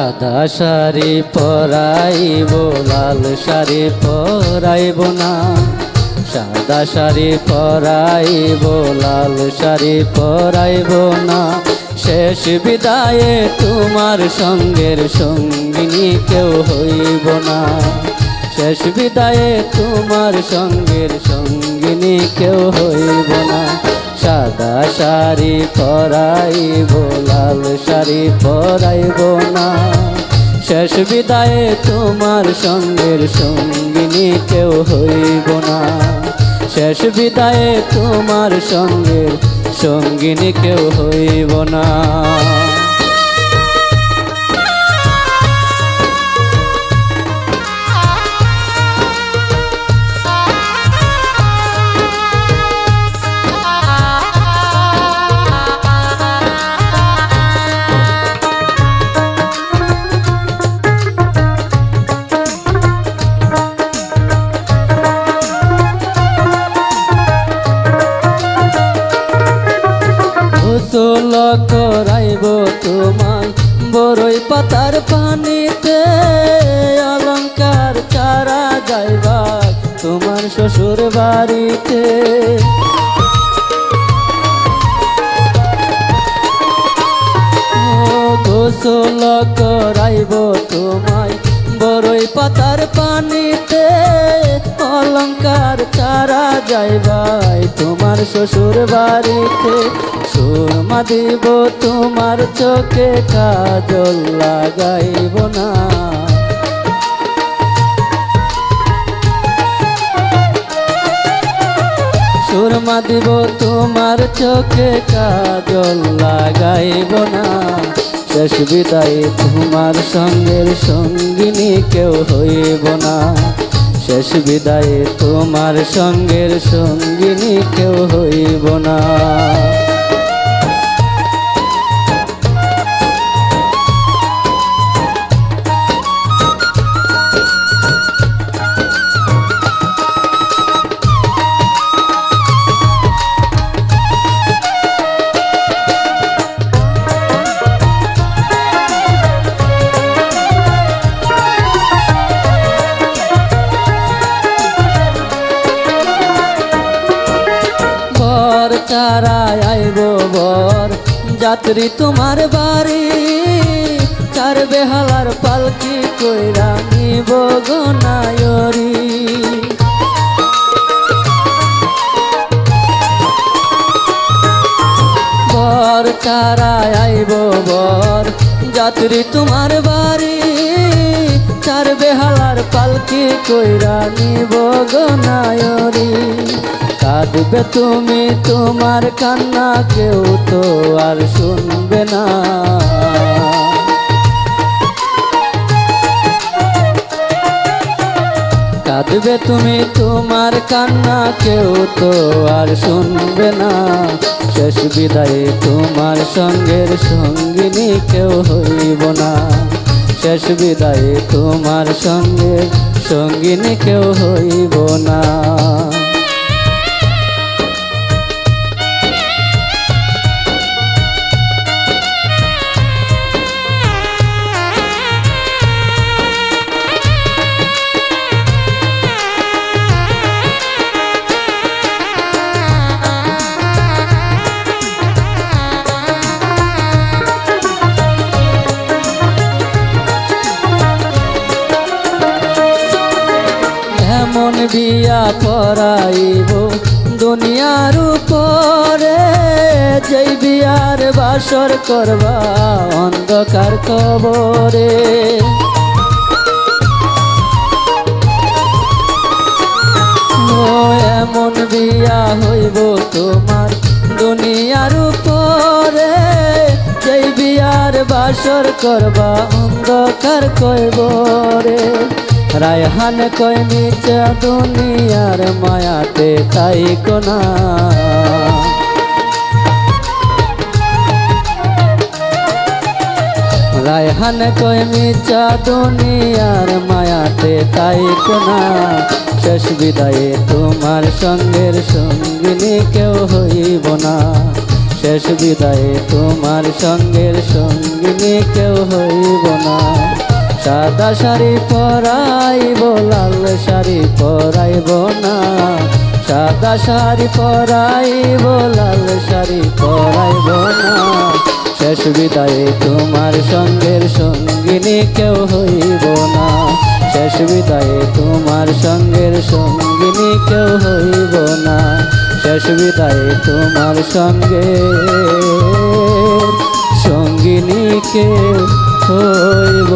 সাদা শাড়ি পরাইব লাল শাড়ি পরাইব না, সাদা শাড়ি পরাইব লাল শাড়ি পরাইব না। শেষ বিদায়ে তোমার সঙ্গের সঙ্গিনী কেউ হইব না, শেষ বিদায়ে তোমার সঙ্গের সঙ্গিনী কেউ হইব না। সাদা শাড়ি পরাইব লাল শাড়ি পরাইব না, শেষ বিদায়ে তোমার সঙ্গের সঙ্গিনী কেউ হইব না, শেষ বিদায়ে তোমার সঙ্গের সঙ্গিনী কেউ হইব না। গোসল করাইব তোমায় বড়ই পাতার পানিতে, অলংকার ছাড়া যাইবা তোমার শ্বশুর বাড়িতে। গোসল করাইব তোমায় বড়ই পাতার পানিতে, অলংকার ছাড়া যাইবাই তোমার শ্বশুর বাড়িতে। সুরমা দিব তোমার চোখে কাজল লাগাইব না, সুরমা দিব তোমার চোখে কাজল লাগাইব না। শেষ বিদায়ে তোমার সঙ্গের সঙ্গিনী কেউ হইব না, শেষ বিদায়ে তোমার সঙ্গের সঙ্গিনী কেউ হইব না। চারায় আইব বর যাত্রী তোমার বাড়ি, চার বেহালার পালকি কইরা নিব গনায়রি। বর চারায় আইব বর যাত্রী তোমার বাড়ি, চার বেহালার পালকি কইরা নিব গনায়রি। কাঁদবে তুমি তোমার কান্না কেউ তো আর শুনবে না, কাঁদবে তুমি তোমার কান্না কেউ তো আর শুনবে না। শেষ বিদায়ে তোমার সঙ্গের সঙ্গিনী কেউ হইব না, শেষ বিদায়ে তোমার সঙ্গের সঙ্গিনী কেউ হইব না। এমন বিয়া পরাইব দুনিয়ার উপরে, যেই বিয়ার বাসর করবা অন্ধকার কবরে। এমন বিয়া হইব তোমার দুনিয়ার উপরে, যেই বিয়ার বাসর করবা অন্ধকার কবরে। রায়হান কয় নিচা দুনিয়ার মায়াতে তাই কোনা, রায়হান কয় নিচা দুনিয়ার মায়াতে তাই কোনা। শেষ বিদায়ে তোমার সঙ্গের সঙ্গিনী কেউ হইব না, শেষ বিদায়ে তোমার সঙ্গের সঙ্গিনী কেউ হইব না। সাদা শাড়ি পরাইব লাল শাড়ি পরাইব না, সাদা শাড়ি পরাইব লাল শাড়ি পরাইব না। শেষ বিদায়ে তোমার সঙ্গের সঙ্গিনী কেউ হইব না, শেষ বিদায়ে তোমার সঙ্গের সঙ্গিনী কেউ হইব না, শেষ বিদায়ে তোমার সঙ্গের সঙ্গিনী কেউ হইব